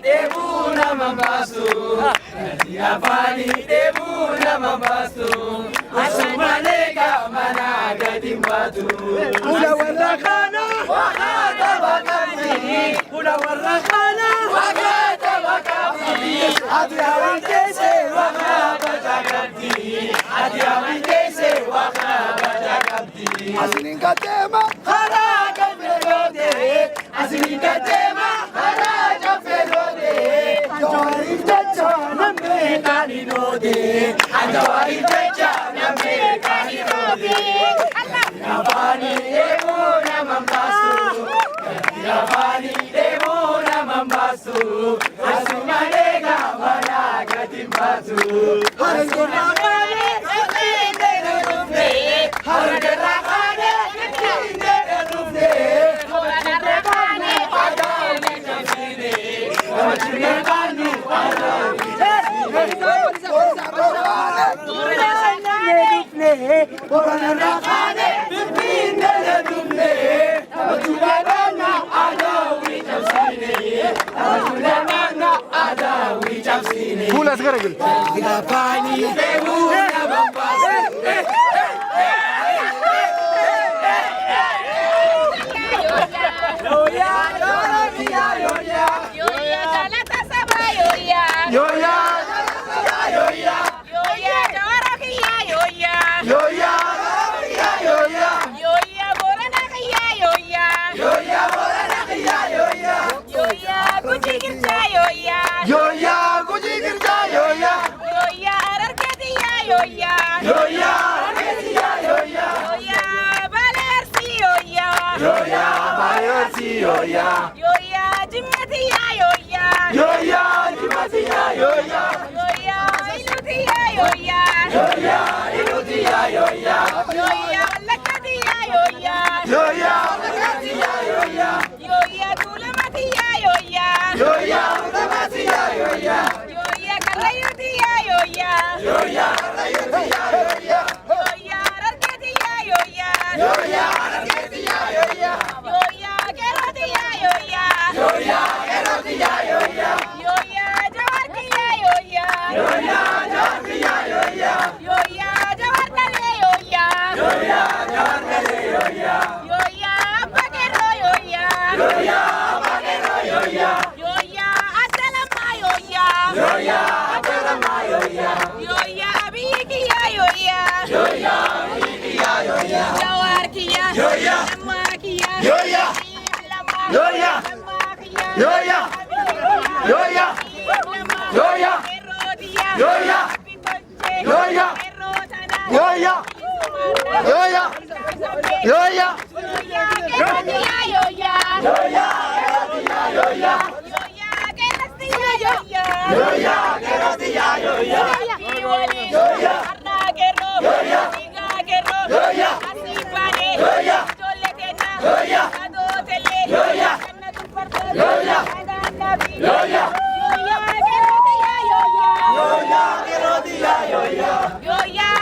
deebuna mambasu afani deebuna mambasu asumalega mana gadimbatu ula warrakana waqata waqati ula warrakana waqata waqati ati awintese waqaba jagati ati awintese waqaba jagati asiningatema haraga pelode asiningatema haraga pelode jawari jaja namme kaninode jawari jaja namme kaninode Yavani demona mambasu Yavani demona mambasu Asumalega mana gadimbatu Asumalega Indere rufne Hargaragane Indere rufne Hargaragane Adami jamsine Hargaragane Adami Hargaragane Indere rufne Hargaragane Adami jamsine Hargaragane Adami jamsine Pula sekarang gil. Yavani demona mambasu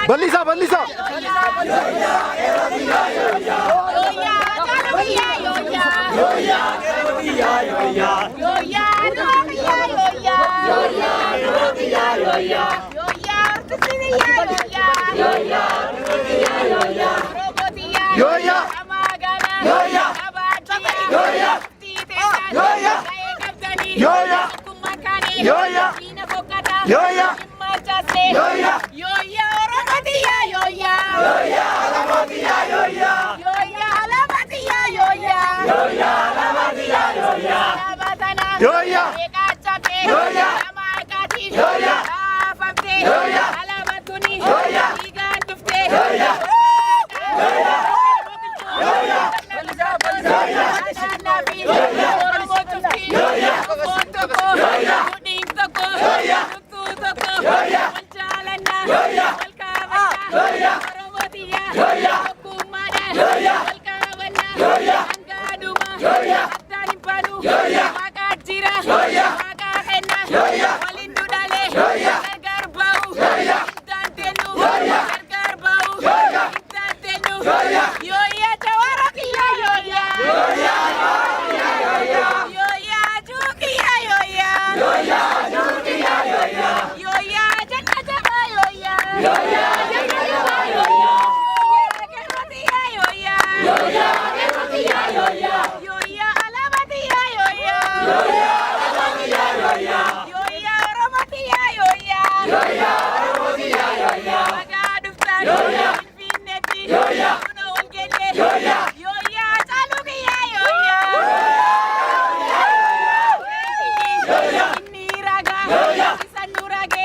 Balisa, balisa. Yo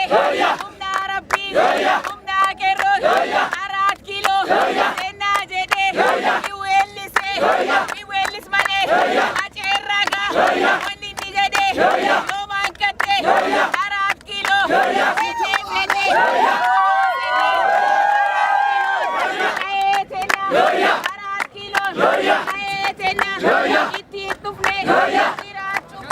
humna rabbii humna kerroon 4 kiiloo seenaa jedhee iweellis malee aceerragaa wanni inni jedhee yoo maankatee 4 kiiloo fedhee itti dhufnee jiraachuu